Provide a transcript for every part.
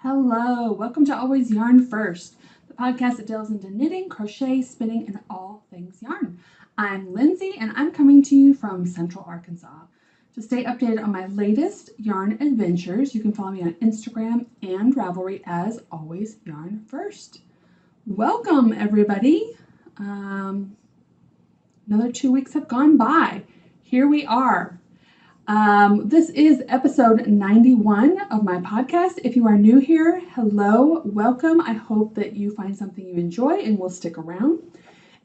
Hello, welcome to Always Yarn First, the podcast that delves into knitting, crochet, spinning, and all things yarn. I'm Lindsay, and I'm coming to you from Central Arkansas. To stay updated on my latest yarn adventures, you can follow me on Instagram and Ravelry as Always Yarn First. Welcome, everybody. Another 2 weeks have gone by. Here we are. This is episode 91 of my podcast. If you are new here, hello, welcome. I hope that you find something you enjoy and will stick around.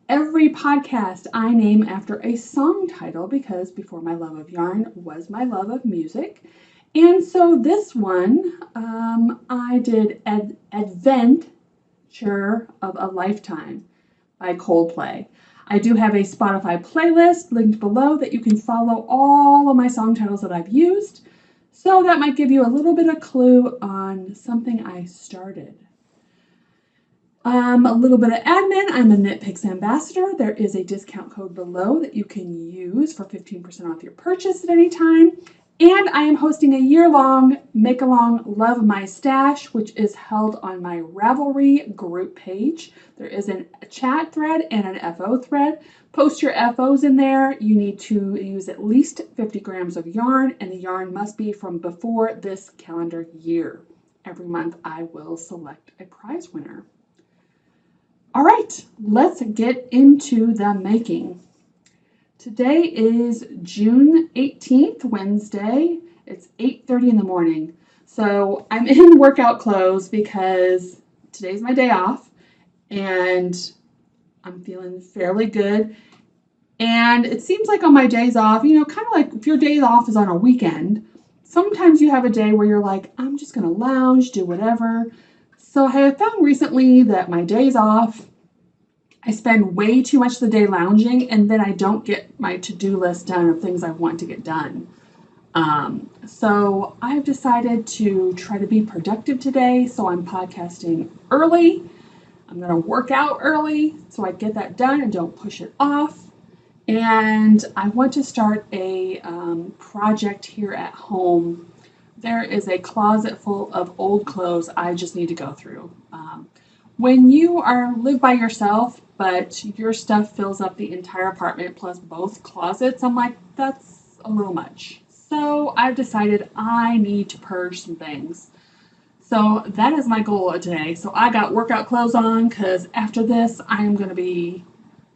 Every podcast I name after a song title because before my love of yarn was my love of music. And so this one, I did Adventure of a Lifetime by Coldplay. I do have a Spotify playlist linked below that you can follow all of my song titles that I've used. So that might give you a little bit of clue on something I started. A little bit of admin. I'm a Knit Picks ambassador. There is a discount code below that you can use for 15% off your purchase at any time. And I am hosting a year-long Make-Along Love My Stash, which is held on my Ravelry group page. There is a chat thread and an FO thread. Post your FOs in there. You need to use at least 50 grams of yarn, and the yarn must be from before this calendar year. Every month I will select a prize winner. All right, let's get into the making. Today is June 18th, Wednesday. It's 8:30 in the morning. So I'm in workout clothes because today's my day off and I'm feeling fairly good. And it seems like on my days off, kind of like if your day off is on a weekend, sometimes you have a day where you're like, I'm just going to lounge, do whatever. So I have found recently that my days off, I spend way too much of the day lounging, and then I don't get my to-do list done of things I want to get done. So I've decided to try to be productive today, so I'm podcasting early. I'm going to work out early so I get that done and don't push it off. And I want to start a project here at home. There is a closet full of old clothes I just need to go through. When you live by yourself, but your stuff fills up the entire apartment plus both closets, I'm like, that's a little much. So I've decided I need to purge some things. So that is my goal today. So I got workout clothes on because after this, I am going to be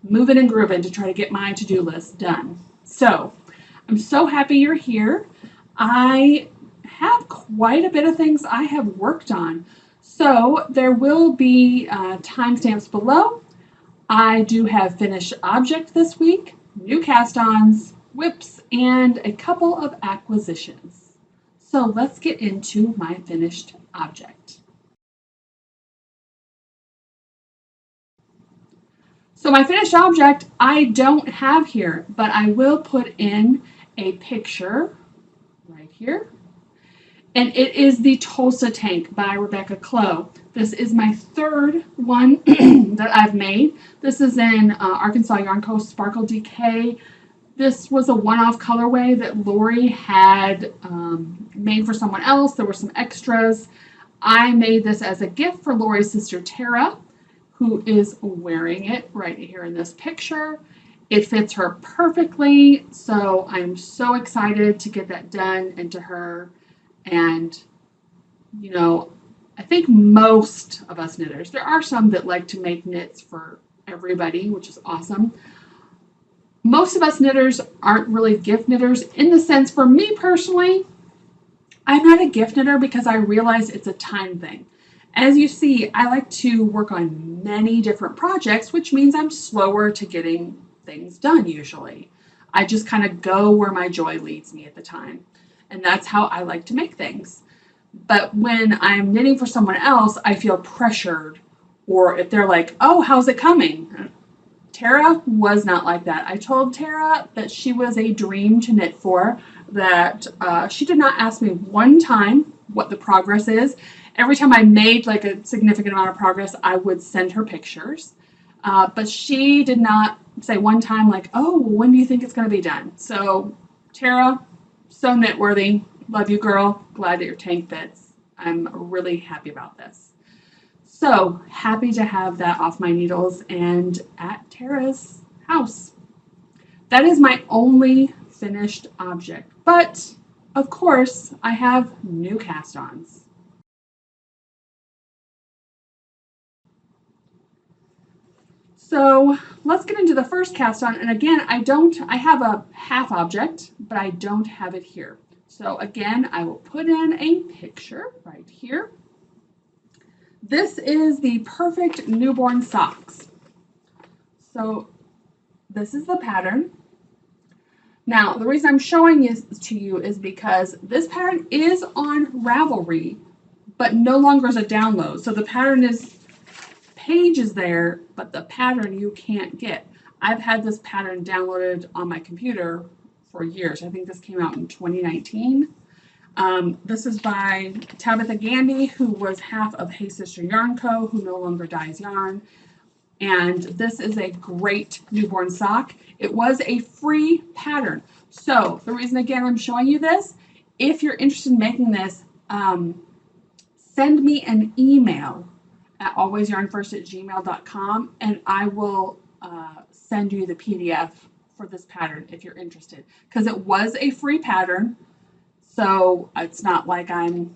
moving and grooving to try to get my to-do list done. So I'm so happy you're here. I have quite a bit of things I have worked on. So there will be timestamps below. I do have finished object this week, new cast-ons, whips, and a couple of acquisitions. So let's get into my finished object. So my finished object I don't have here, but I will put in a picture right here. And it is the Tolsta tank by Rebecca Clow. This is my third one that I've made. This is in Arkansas Yarn Co. Sparkle DK. This was a one-off colorway that Lori had made for someone else. There were some extras. I made this as a gift for Lori's sister Tara, who is wearing it right here in this picture. It fits her perfectly, so I'm so excited to get that done and to her. And, I think most of us knitters, there are some that like to make knits for everybody, which is awesome. Most of us knitters aren't really gift knitters in the sense, for me personally, I'm not a gift knitter because I realize it's a time thing. As you see, I like to work on many different projects, which means I'm slower to getting things done usually. I just kind of go where my joy leads me at the time. And that's how I like to make things. But when I'm knitting for someone else, I feel pressured. Or if they're like, oh, how's it coming? Tara was not like that. I told Tara that she was a dream to knit for, that she did not ask me one time what the progress is. Every time I made like a significant amount of progress, I would send her pictures. But she did not say one time like, oh, when do you think it's going to be done? So Tara, so knit worthy. Love you, girl. Glad that your tank fits. I'm really happy about this. So happy to have that off my needles and at Tara's house. That is my only finished object, but of course I have new cast-ons. So let's get into the first cast on. And again, I have a half object, but I don't have it here. So again, I will put in a picture right here. This is the perfect newborn socks. So this is the pattern. Now, the reason I'm showing this to you is because this pattern is on Ravelry, but no longer is a download. So the pattern page is there, but the pattern you can't get. I've had this pattern downloaded on my computer for years. I think this came out in 2019. This is by Tabitha Gandee, who was half of Hey Sister Yarn Co., who no longer dyes yarn. And this is a great newborn sock. It was a free pattern. So the reason, again, I'm showing you this, if you're interested in making this, send me an email at AlwaysYarnFirst@gmail.com, and I will send you the PDF for this pattern if you're interested. Because it was a free pattern, so it's not like I'm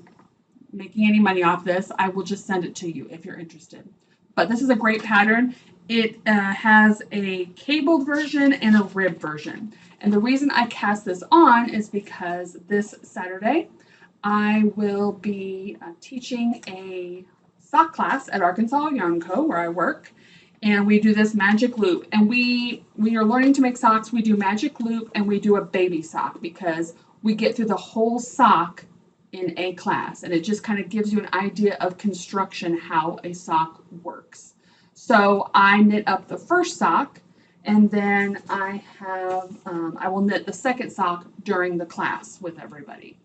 making any money off this. I will just send it to you if you're interested. But this is a great pattern. It has a cabled version and a rib version. And the reason I cast this on is because this Saturday I will be teaching a sock class at Arkansas Yarn Co., where I work. And we do this magic loop. And we are learning to make socks. We do magic loop and we do a baby sock because we get through the whole sock in a class, and it just kind of gives you an idea of construction, how a sock works. So I knit up the first sock, and then I will knit the second sock during the class with everybody.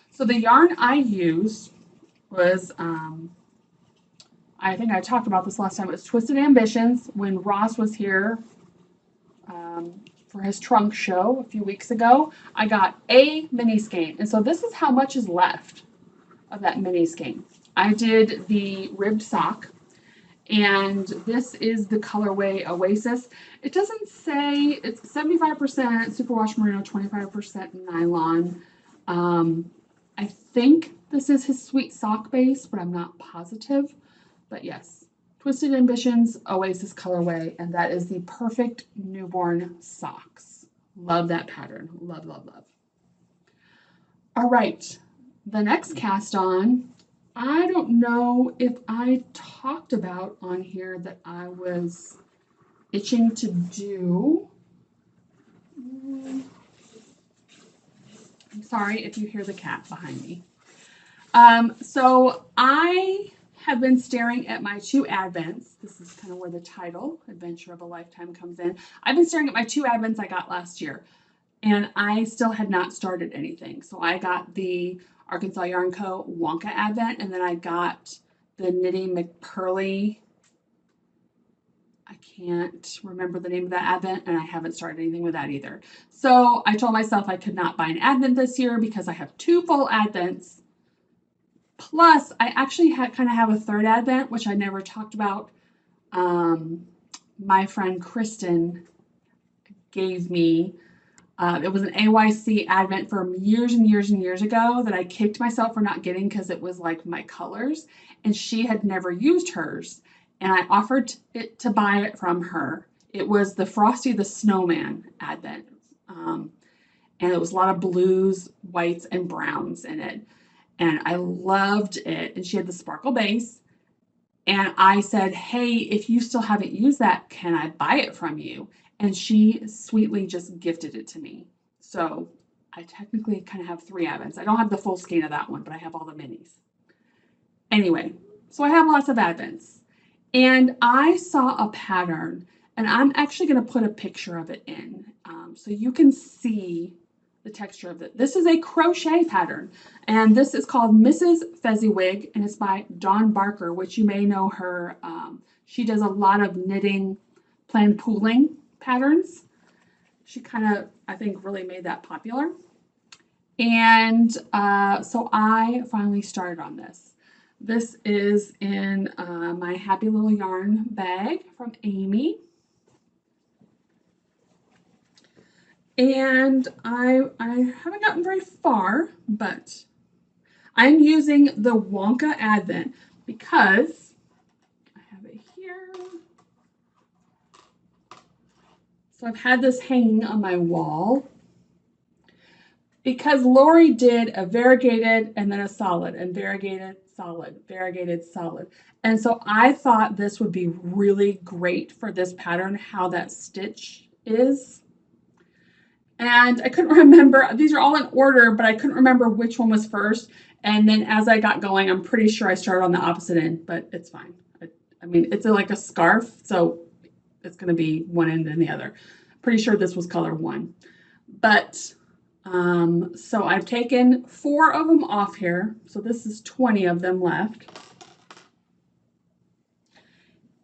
So the yarn I used was, I think I talked about this last time, it was Twisted Ambitions when Ross was here for his trunk show a few weeks ago. I got a mini skein, and so this is how much is left of that mini skein. I did the ribbed sock, and this is the colorway Oasis. It doesn't say, it's 75% superwash merino, 25% nylon. I think this is his sweet sock base, but I'm not positive. But yes, Twisted Ambitions Oasis colorway, and that is the perfect newborn socks. Love that pattern. Love, love, love. All right, the next cast on, I don't know if I talked about on here that I was itching to do. I'm sorry if you hear the cat behind me. So I have been staring at my 2 advents. This is kind of where the title, Adventure of a Lifetime, comes in. I've been staring at my 2 advents I got last year, and I still had not started anything. So I got the Arkansas Yarn Co. Wonka advent, and then I got the Knitting McPurley. I can't remember the name of that advent, and I haven't started anything with that either. So I told myself I could not buy an advent this year because I have 2 full advents. Plus, I actually kind of have a 3rd advent, which I never talked about. My friend Kristen gave me. It was an AYC advent from years and years and years ago that I kicked myself for not getting because it was like my colors, and she had never used hers, and I offered to buy it from her. It was the Frosty the Snowman advent, and it was a lot of blues, whites, and browns in it. And I loved it. And she had the sparkle base. And I said, hey, if you still haven't used that, can I buy it from you? And she sweetly just gifted it to me. So I technically kind of have 3 advents. I don't have the full skein of that one, but I have all the minis. Anyway, so I have lots of advents. And I saw a pattern, and I'm actually going to put a picture of it in so you can see the texture of it. This is a crochet pattern, and this is called Mrs. Fezziwig, and it's by Dawn Barker, which you may know her. She does a lot of knitting, planned pooling patterns. She kind of, I think, really made that popular. And so I finally started on this. This is in my Happy Little Yarn bag from Amy. And I haven't gotten very far, but I'm using the Wonka Advent because I have it here. So I've had this hanging on my wall because Lori did a variegated and then a solid and variegated, solid, variegated, solid. And so I thought this would be really great for this pattern, how that stitch is. And I couldn't remember, these are all in order, but I couldn't remember which one was first. And then as I got going, I'm pretty sure I started on the opposite end, but it's fine. I mean, it's like a scarf, so it's going to be one end and the other. Pretty sure this was color 1. But, so I've taken 4 of them off here. So this is 20 of them left.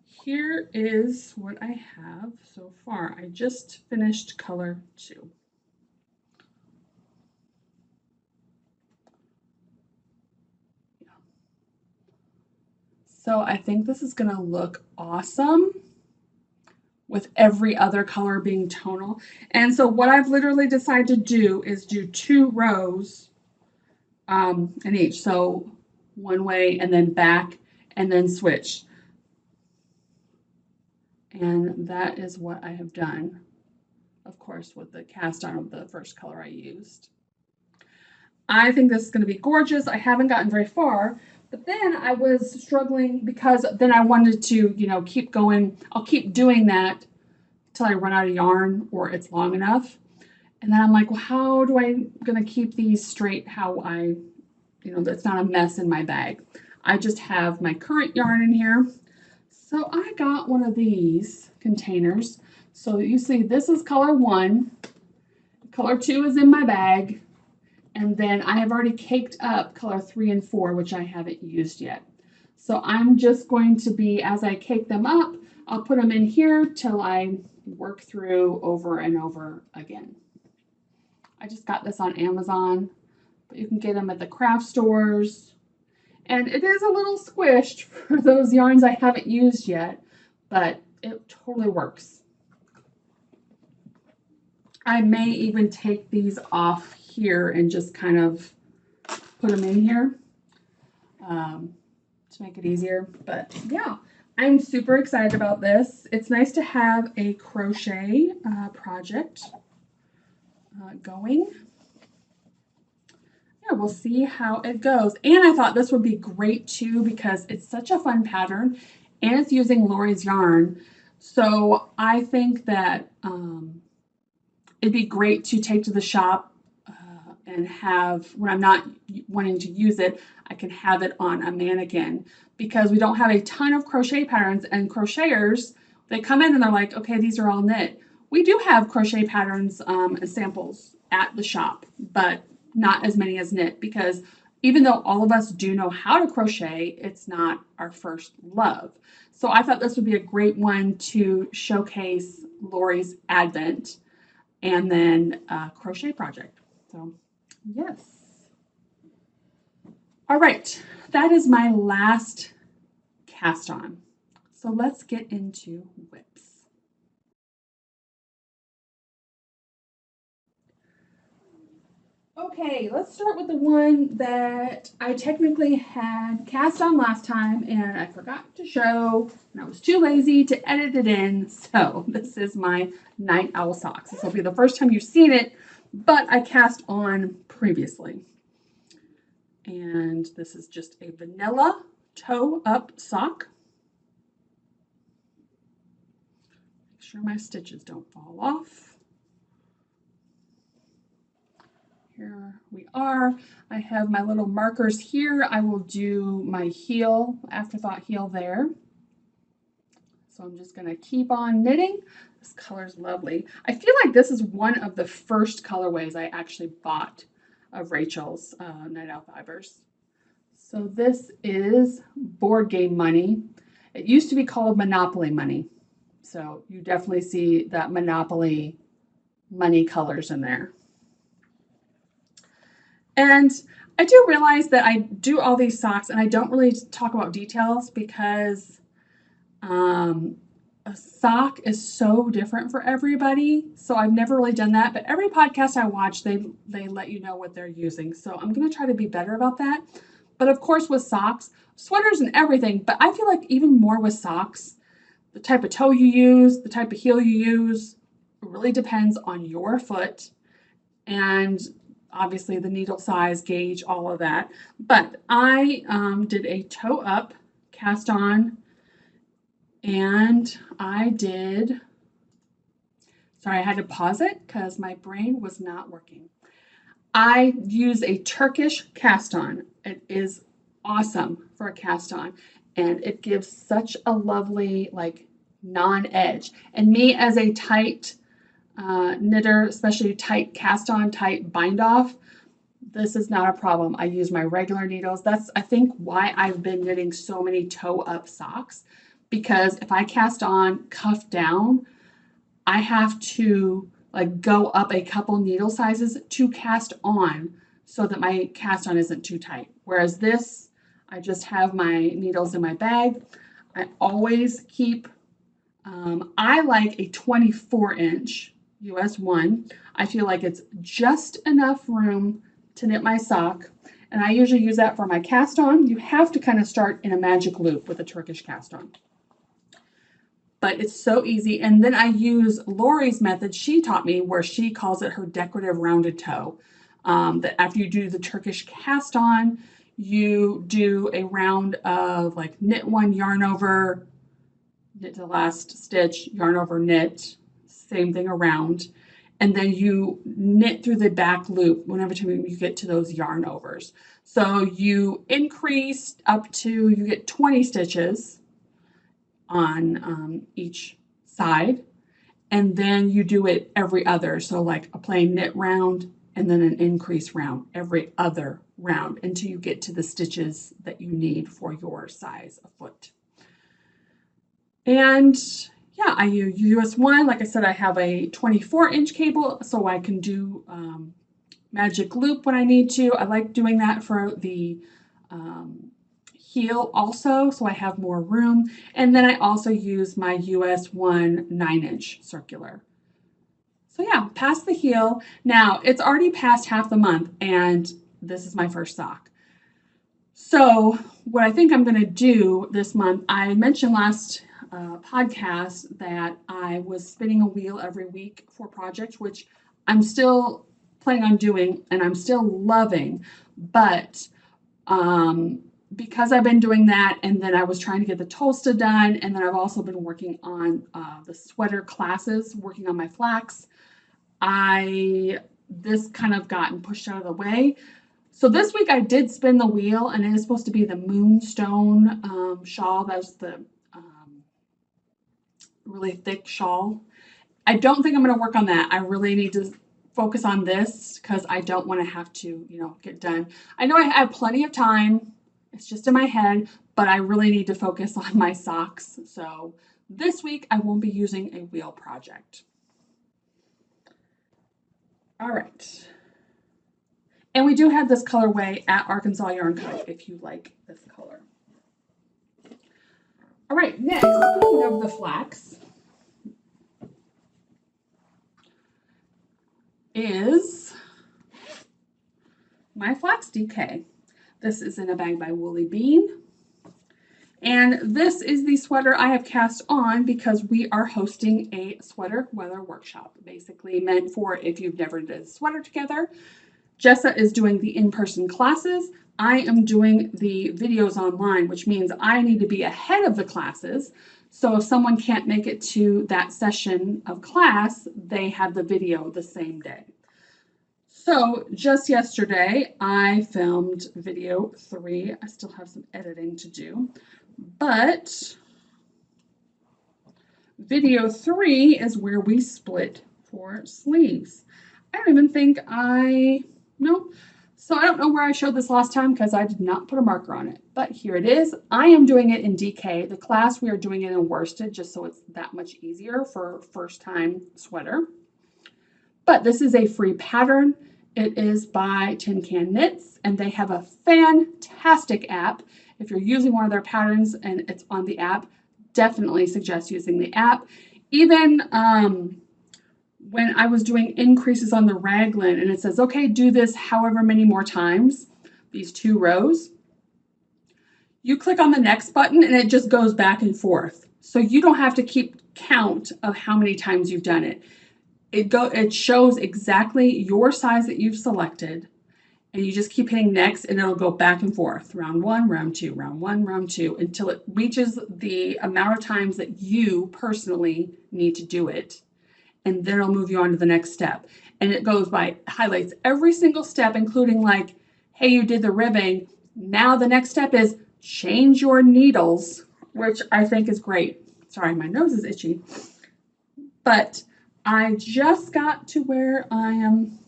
Here is what I have so far. I just finished color 2. So I think this is going to look awesome with every other color being tonal. And so what I've literally decided to do is do 2 rows in each. So one way and then back and then switch. And that is what I have done, of course, with the cast on of the first color I used. I think this is going to be gorgeous. I haven't gotten very far, but then I was struggling because then I wanted to, you know, keep going. I'll keep doing that till I run out of yarn or it's long enough. And then I'm like, well, how do I going to keep these straight? How I, you know, that's not a mess in my bag. I just have my current yarn in here. So I got one of these containers. So you see, this is color 1. Color 2 is in my bag. And then I have already caked up color 3 and 4, which I haven't used yet. So I'm just going to be, as I cake them up, I'll put them in here till I work through over and over again. I just got this on Amazon, but you can get them at the craft stores. And it is a little squished for those yarns I haven't used yet, but it totally works. I may even take these off here and just kind of put them in here to make it easier. But yeah, I'm super excited about this. It's nice to have a crochet project going. Yeah, we'll see how it goes. And I thought this would be great too because it's such a fun pattern and it's using Lori's yarn. So I think that it'd be great to take to the shop and have, when I'm not wanting to use it, I can have it on a mannequin because we don't have a ton of crochet patterns, and crocheters, they come in and they're like, okay, these are all knit. We do have crochet patterns and samples at the shop, but not as many as knit because even though all of us do know how to crochet, it's not our first love. So I thought this would be a great one to showcase Lori's Advent and then crochet project. So yes. All right, that is my last cast on. So let's get into whips. Okay, let's start with the one that I technically had cast on last time and I forgot to show and I was too lazy to edit it in. So this is my Night Owl socks. This will be the first time you've seen it, but I cast on previously. And this is just a vanilla toe up sock. Make sure my stitches don't fall off. Here we are. I have my little markers here. I will do my heel, afterthought heel there. So I'm just going to keep on knitting. This color is lovely. I feel like this is one of the first colorways I actually bought of Rachel's Night Owl Fibers. So this is Board Game Money. It used to be called Monopoly Money. So you definitely see that Monopoly money colors in there. And I do realize that I do all these socks and I don't really talk about details because a sock is so different for everybody. So I've never really done that, but every podcast I watch, they let you know what they're using. So I'm going to try to be better about that. But of course with socks, sweaters and everything, but I feel like even more with socks, the type of toe you use, the type of heel you use, really depends on your foot and obviously the needle size, gauge, all of that. But I did a toe up cast on, and I did, sorry, I had to pause it because my brain was not working. I use a Turkish cast on. It is awesome for a cast on, and it gives such a lovely like non-edge. And me as a tight knitter, especially tight cast on, tight bind off, this is not a problem. I use my regular needles. That's, I think, why I've been knitting so many toe up socks, because if I cast on cuff down, I have to like go up a couple needle sizes to cast on so that my cast on isn't too tight. Whereas this, I just have my needles in my bag. I always keep, I like a 24-inch US 1. I feel like it's just enough room to knit my sock, and I usually use that for my cast on. You have to kind of start in a magic loop with a Turkish cast on, but it's so easy. And then I use Lori's method she taught me, where she calls it her decorative rounded toe. That after you do the Turkish cast on, you do a round of like knit one, yarn over, knit to the last stitch, yarn over, knit, same thing around, and then you knit through the back loop whenever you get to those yarn overs. So you increase up to, you get 20 stitches on each side, and then you do it every other. So like a plain knit round and then an increase round every other round until you get to the stitches that you need for your size of foot. And yeah, I use US 1. Like I said, I have a 24-inch cable, so I can do magic loop when I need to. I like doing that for the heel also, so I have more room. And then I also use my US 1 9-inch circular. So yeah, past the heel. Now, it's already past half the month, and this is my first sock. So what I think I'm going to do this month, I mentioned last podcast that I was spinning a wheel every week for projects, which I'm still planning on doing and I'm still loving, but because I've been doing that, and then I was trying to get the Tolsta done, and then I've also been working on the sweater classes, working on my flax, this kind of gotten pushed out of the way. So this week I did spin the wheel, and it is supposed to be the Moonstone shawl. That's the really thick shawl. I don't think I'm going to work on that. I really need to focus on this because I don't want to have to, get done. I know I have plenty of time. It's just in my head, but I really need to focus on my socks. So this week I won't be using a wheel project. All right. And we do have this colorway at Arkansas Yarn Co. if you like this color. All right, next, speaking of the flax, is my Flax DK. This is in a bag by Woolly Bean. And this is the sweater I have cast on because we are hosting a sweater weather workshop, basically meant for if you've never did a sweater together. Jessa is doing the in-person classes. I am doing the videos online, which means I need to be ahead of the classes. So if someone can't make it to that session of class, they have the video the same day. So just yesterday, I filmed video 3. I still have some editing to do, but video 3 is where we split for sleeves. I don't even think no. So I don't know where I showed this last time because I did not put a marker on it, but here it is. I am doing it in DK. The class, we are doing it in worsted just so it's that much easier for first time sweater. But this is a free pattern, It is by Tin Can Knits, and they have a fantastic app. If you're using one of their patterns and it's on the app, definitely suggest using the app. Even when I was doing increases on the raglan and it says, okay, do this however many more times, these 2 rows, you click on the next button and it just goes back and forth. So you don't have to keep count of how many times you've done it. It shows exactly your size that you've selected, and you just keep hitting next and it'll go back and forth. Round 1, round 2, round 1, round 2, until it reaches the amount of times that you personally need to do it. And then it'll move you on to the next step. And it goes by, highlights every single step, including like, hey, you did the ribbing. Now the next step is change your needles, which I think is great. Sorry, my nose is itchy. But I just got to where I am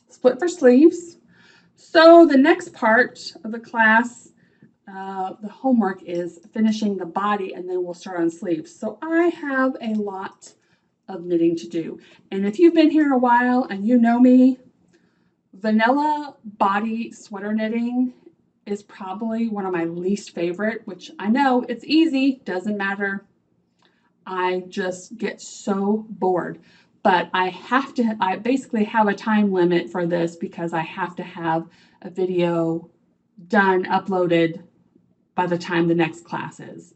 split for sleeves. So the next part of the class, the homework is finishing the body, and then we'll start on sleeves. So I have a lot of knitting to do. And if you've been here a while and you know me, vanilla body sweater knitting is probably one of my least favorite, which I know it's easy, doesn't matter. I just get so bored. But I basically have a time limit for this because I have to have a video done, uploaded by the time the next class is.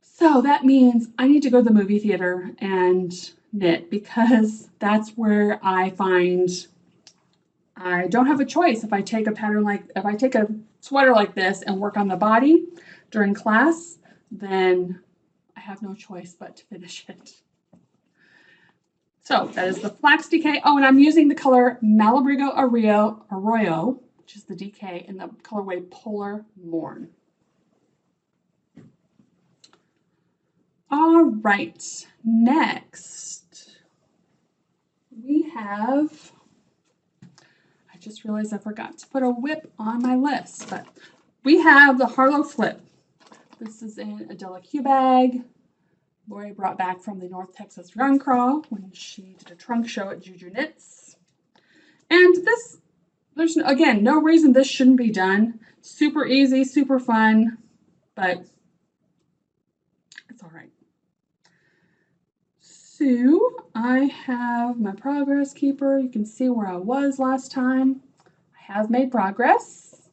So that means I need to go to the movie theater and knit, because that's where I find I don't have a choice. If I take a sweater like this and work on the body during class, then I have no choice but to finish it. So that is the Flax DK. Oh, and I'm using the color Malabrigo Arroyo, which is the DK, in the colorway Polar Morn. All right, next we have, I just realized I forgot to put a whip on my list, but we have the Harlow flip. This is in a Delicue bag. Lori brought back from the North Texas Yarn Crawl when she did a trunk show at Juju Knits. And this, there's, again, no reason this shouldn't be done. Super easy, super fun, but it's all right. So I have my progress keeper. You can see where I was last time. I have made progress.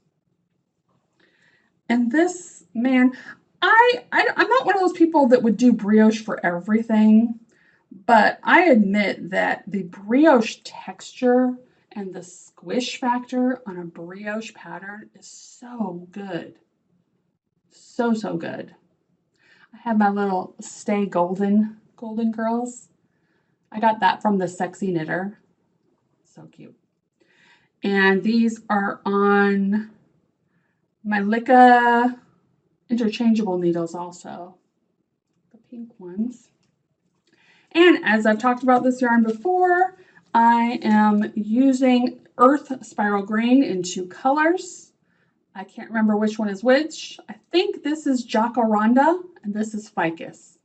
And this, man, I'm not one of those people that would do brioche for everything, but I admit that the brioche texture and the squish factor on a brioche pattern is so good. So, so good. I have my little Stay Golden girls. I got that from the Sexy Knitter. So cute. And these are on my Licka interchangeable needles also, the pink ones. And as I've talked about this yarn before, I am using Urth Spiral Green in 2 colors. I can't remember which one is which. I think this is Jacoranda and this is Ficus.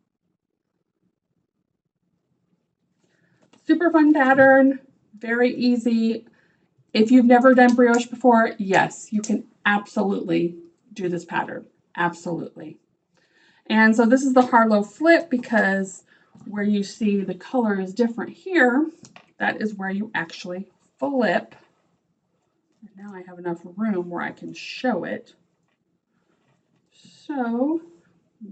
Super fun pattern, very easy. If you've never done brioche before, yes, you can absolutely do this pattern. Absolutely. And so this is the Harlow flip, because where you see the color is different here, that is where you actually flip. And now I have enough room where I can show it. So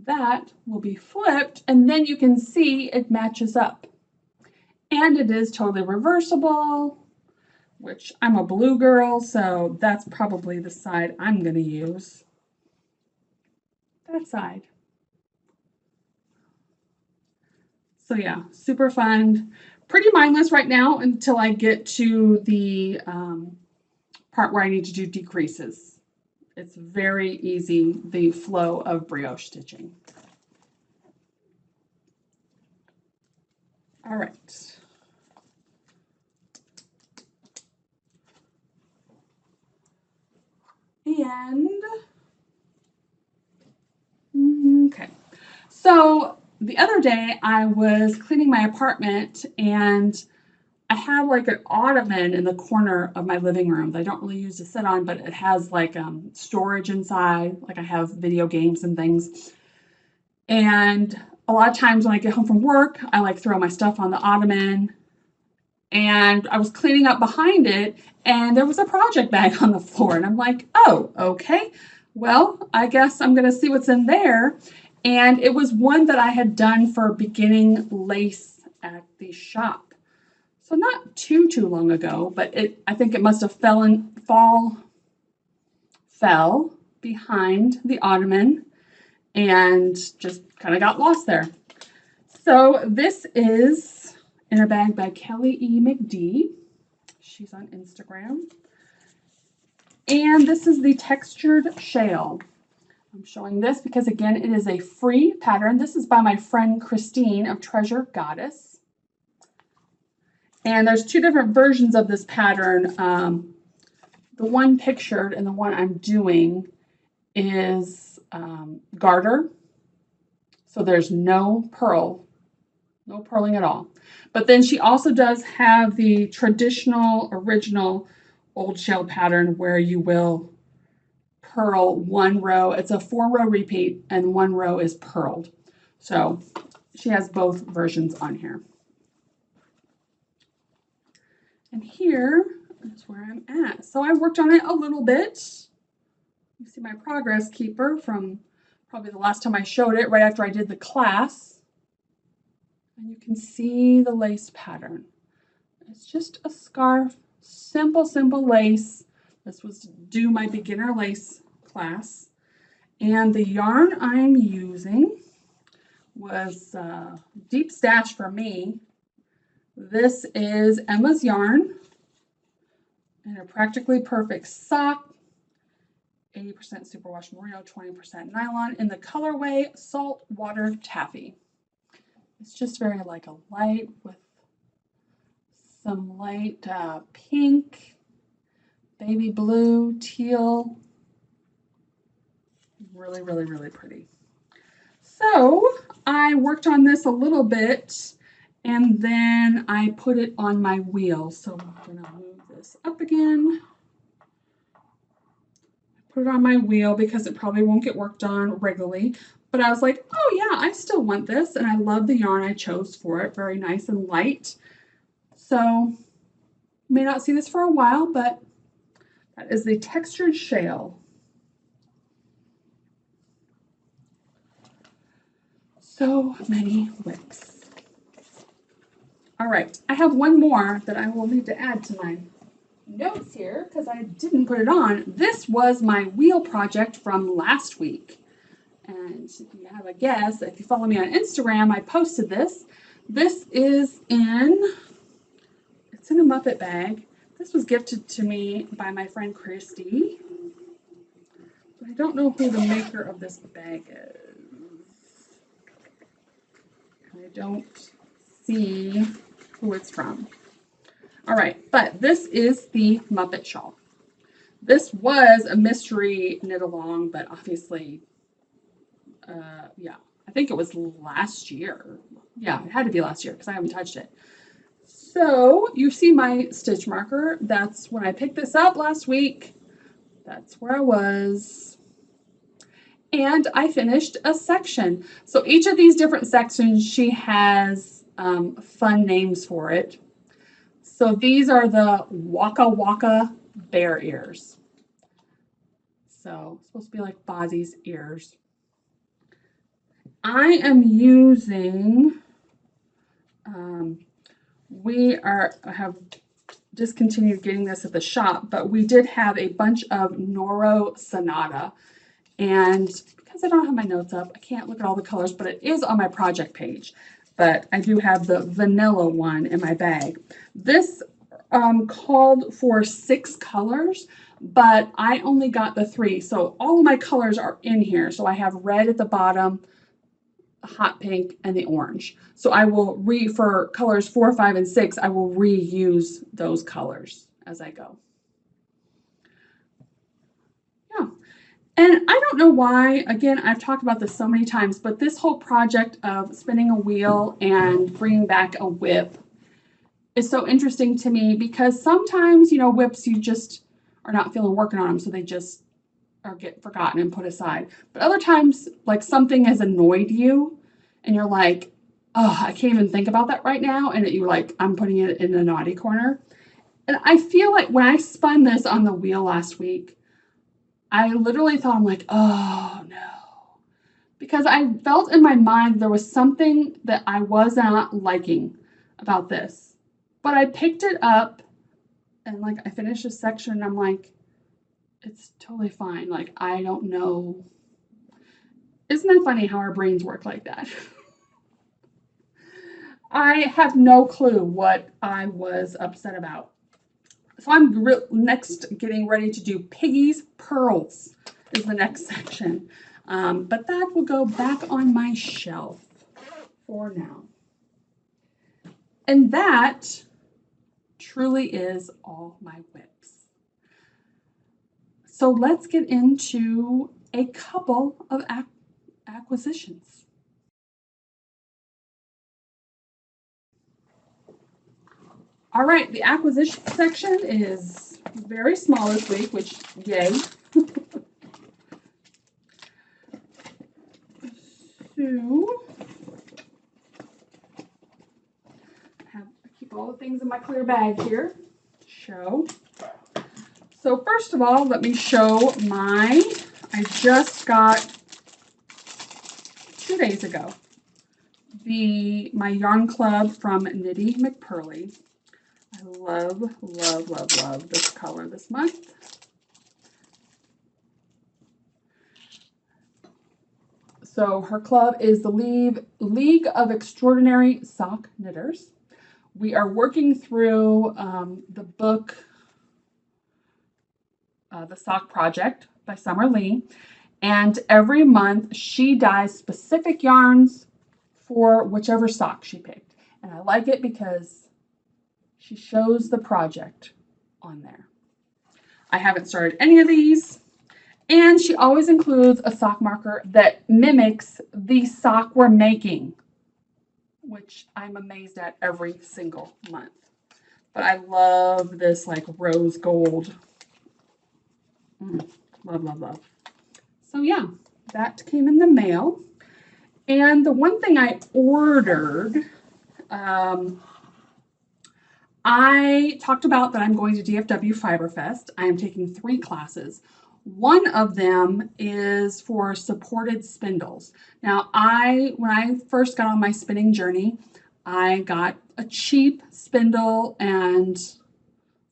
that will be flipped, and then you can see it matches up. And it is totally reversible, which I'm a blue girl, so that's probably the side I'm going to use. That side. So yeah, super fun. Pretty mindless right now until I get to the part where I need to do decreases. It's very easy, the flow of brioche stitching. All right. And okay, so the other day I was cleaning my apartment and I have like an ottoman in the corner of my living room that I don't really use to sit on, but it has like storage inside. Like I have video games and things. And a lot of times when I get home from work, I like throw my stuff on the ottoman. And I was cleaning up behind it, and there was a project bag on the floor. And I'm like, oh, okay. Well, I guess I'm going to see what's in there. And it was one that I had done for beginning lace at the shop. So not too long ago, but I think it must have fell behind the ottoman and just kind of got lost there. So this is in a bag by Kelly E. McD. She's on Instagram. And this is the textured shale. I'm showing this because, again, it is a free pattern. This is by my friend Christine of Treasure Goddess. And there's two different versions of this pattern. The one pictured and the one I'm doing is garter. So there's no purling at all. But then she also does have the traditional, original old shale pattern where you will purl one row. It's a 4-row repeat and one row is purled. So she has both versions on here. And here is where I'm at. So I worked on it a little bit. You see my progress keeper from probably the last time I showed it, right after I did the class. And you can see the lace pattern. It's just a scarf, simple lace. This was to do my beginner lace class. And the yarn I'm using was deep stash for me. This is Emma's yarn and a practically perfect sock, 80% superwash merino, 20% nylon in the colorway saltwater taffy. It's just very like a light with some light pink, baby blue, teal. Really pretty. So I worked on this a little bit and then I put it on my wheel. So I'm going to move this up again. Put it on my wheel because it probably won't get worked on regularly. But I was like, oh yeah, I still want this. And I love the yarn I chose for it. Very nice and light. So you may not see this for a while, but that is the textured shale. So many wicks. All right, I have one more that I will need to add to my notes here because I didn't put it on. This was my wheel project from last week. And if you have a guess, if you follow me on Instagram, I posted this. This is it's in a Muppet bag. This was gifted to me by my friend Christy. But I don't know who the maker of this bag is. I don't see who it's from. All right, but this is the Muppet shawl. This was a mystery knit along, but obviously, yeah, I think it was last year. Yeah, it had to be last year because I haven't touched it. So you see my stitch marker. That's when I picked this up last week. That's where I was. And I finished a section. So each of these different sections, she has fun names for it. So these are the Waka Waka bear ears. So it's supposed to be like Fozzie's ears. I am using, I have discontinued getting this at the shop, but we did have a bunch of Noro Sonata. And because I don't have my notes up, I can't look at all the colors, but it is on my project page. But I do have the vanilla one in my bag. This called for 6 colors, but I only got the 3. So all of my colors are in here. So I have red at the bottom, hot pink, and the orange. So I will for colors 4, 5, and 6, I will reuse those colors as I go. Yeah. And I don't know why, again, I've talked about this so many times, but this whole project of spinning a wheel and bringing back a whip, is so interesting to me because sometimes, you know, whips you just are not feeling working on them, so they just or get forgotten and put aside. But other times, like something has annoyed you and you're like, oh, I can't even think about that right now. And you're like, I'm putting it in the naughty corner. And I feel like when I spun this on the wheel last week, I literally thought, I'm like, oh no. Because I felt in my mind there was something that I was not liking about this. But I picked it up and like I finished a section and I'm like, it's totally fine. Like, I don't know. Isn't that funny how our brains work like that? I have no clue what I was upset about. So I'm next getting ready to do Piggy's Pearls is the next section. But that will go back on my shelf for now. And that truly is all my whips. So let's get into a couple of acquisitions. All right, the acquisition section is very small this week, which, yay. So, I keep all the things in my clear bag here to show. So first of all, let me show I just got 2 days ago, my yarn club from Knitty McPurley. I love, love, love, love this color this month. So her club is the League of Extraordinary Sock Knitters. We are working through the book, The Sock Project by Summer Lee. And every month she dyes specific yarns for whichever sock she picked. And I like it because she shows the project on there. I haven't started any of these. And she always includes a sock marker that mimics the sock we're making, which I'm amazed at every single month. But I love this like rose gold. Love, love, love. So yeah, that came in the mail. And the one thing I ordered, I talked about that I'm going to DFW Fiberfest. I am taking 3 classes. One of them is for supported spindles. Now, when I first got on my spinning journey, I got a cheap spindle and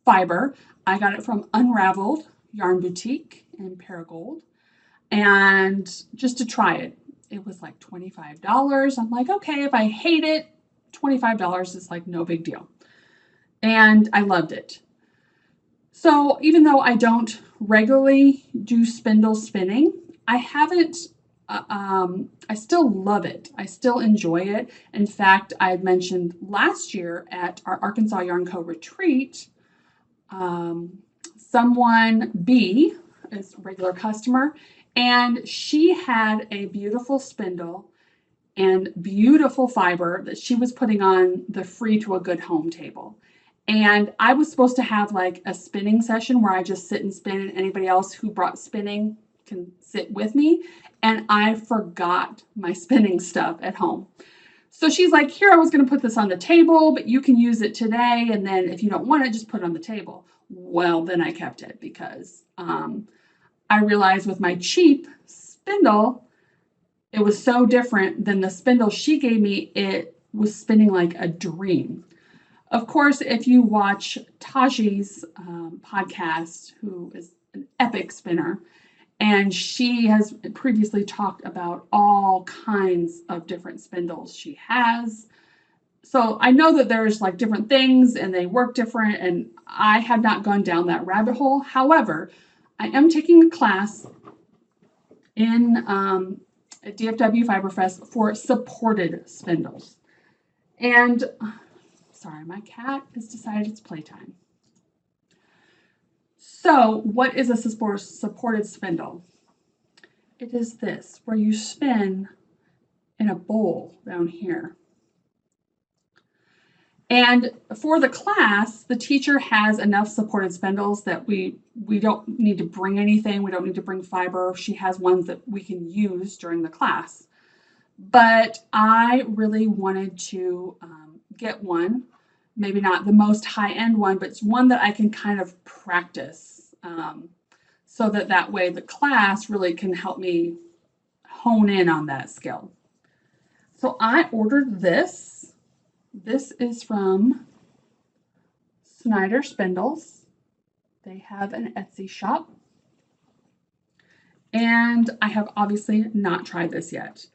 fiber. I got it from Unraveled Yarn Boutique in Paragold. And just to try it, it was like $25. I'm like, okay, if I hate it, $25 is like no big deal. And I loved it. So even though I don't regularly do spindle spinning, I haven't, I still love it. I still enjoy it. In fact, I had mentioned last year at our Arkansas Yarn Co. retreat, someone, B, is a regular customer, and she had a beautiful spindle and beautiful fiber that she was putting on the Free to a Good Home table. And I was supposed to have like a spinning session where I just sit and spin and anybody else who brought spinning can sit with me. And I forgot my spinning stuff at home. So she's like, here, I was going to put this on the table, but you can use it today. And then if you don't want it, just put it on the table. Well, then I kept it because I realized with my cheap spindle, it was so different than the spindle she gave me. It was spinning like a dream. Of course, if you watch Taji's podcast, who is an epic spinner, and she has previously talked about all kinds of different spindles she has. So I know that there's like different things and they work different, and I have not gone down that rabbit hole. However, I am taking a class in at DFW Fiberfest for supported spindles. And sorry, my cat has decided it's playtime. So what is a supported spindle? It is this, where you spin in a bowl down here. And for the class, the teacher has enough supported spindles that we don't need to bring anything. We don't need to bring fiber. She has ones that we can use during the class. But I really wanted to get one, maybe not the most high-end one, but it's one that I can kind of practice so that way the class really can help me hone in on that skill. So I ordered this. This is from Snyder Spindles. They have an Etsy shop. And I have obviously not tried this yet,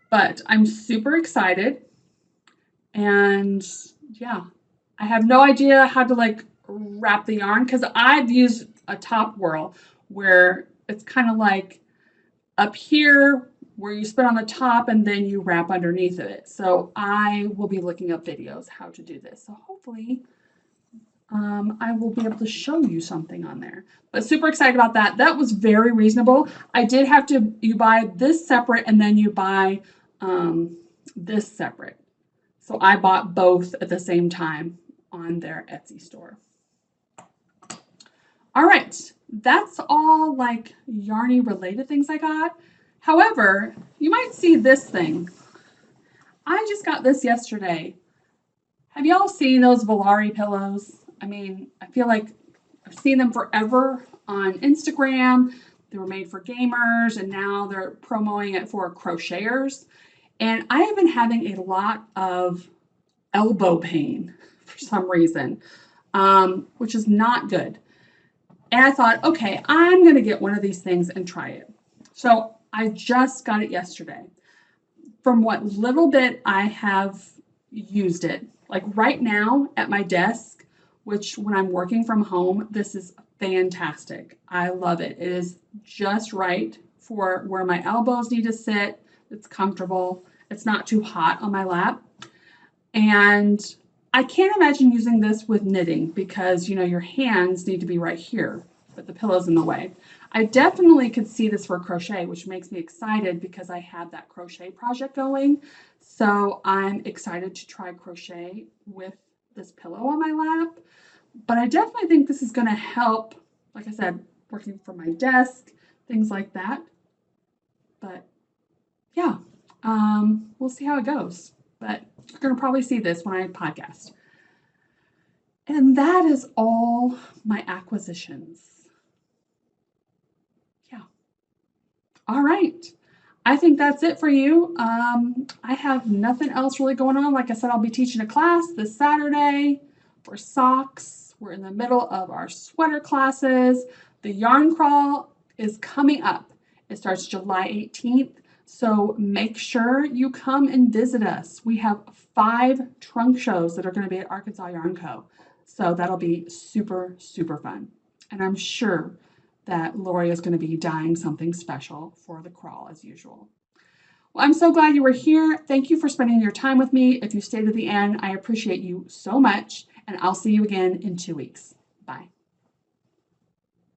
but I'm super excited. And yeah, I have no idea how to like wrap the yarn because I've used a top whirl where it's kind of like up here where you spin on the top and then you wrap underneath of it. So I will be looking up videos how to do this. So hopefully I will be able to show you something on there. But super excited about that. That was very reasonable. I did have to, you buy this separate and then you buy this separate. So I bought both at the same time on their Etsy store. All right, that's all like yarny related things I got. However, you might see this thing. I just got this yesterday. Have y'all seen those Volare pillows? I mean, I feel like I've seen them forever on Instagram. They were made for gamers and now they're promoting it for crocheters. And I have been having a lot of elbow pain for some reason, which is not good. And I thought, okay, I'm going to get one of these things and try it. So I just got it yesterday. From what little bit I have used it, like right now at my desk, which when I'm working from home, this is fantastic. I love it. It is just right for where my elbows need to sit. It's comfortable. It's not too hot on my lap. And I can't imagine using this with knitting because, you know, your hands need to be right here, but the pillow's in the way. I definitely could see this for crochet, which makes me excited because I have that crochet project going. So I'm excited to try crochet with this pillow on my lap. But I definitely think this is going to help, like I said, working from my desk, things like that. But yeah, we'll see how it goes. But you're going to probably see this when I podcast. And that is all my acquisitions. Yeah. All right. I think that's it for you. I have nothing else really going on. Like I said, I'll be teaching a class this Saturday for socks. We're in the middle of our sweater classes. The yarn crawl is coming up. It starts July 18th. So make sure you come and visit us. We have 5 trunk shows that are going to be at Arkansas Yarn Co. So that'll be super, super fun. And I'm sure that Lori is going to be dyeing something special for the crawl as usual. Well, I'm so glad you were here. Thank you for spending your time with me. If you stayed to the end, I appreciate you so much. And I'll see you again in 2 weeks. Bye.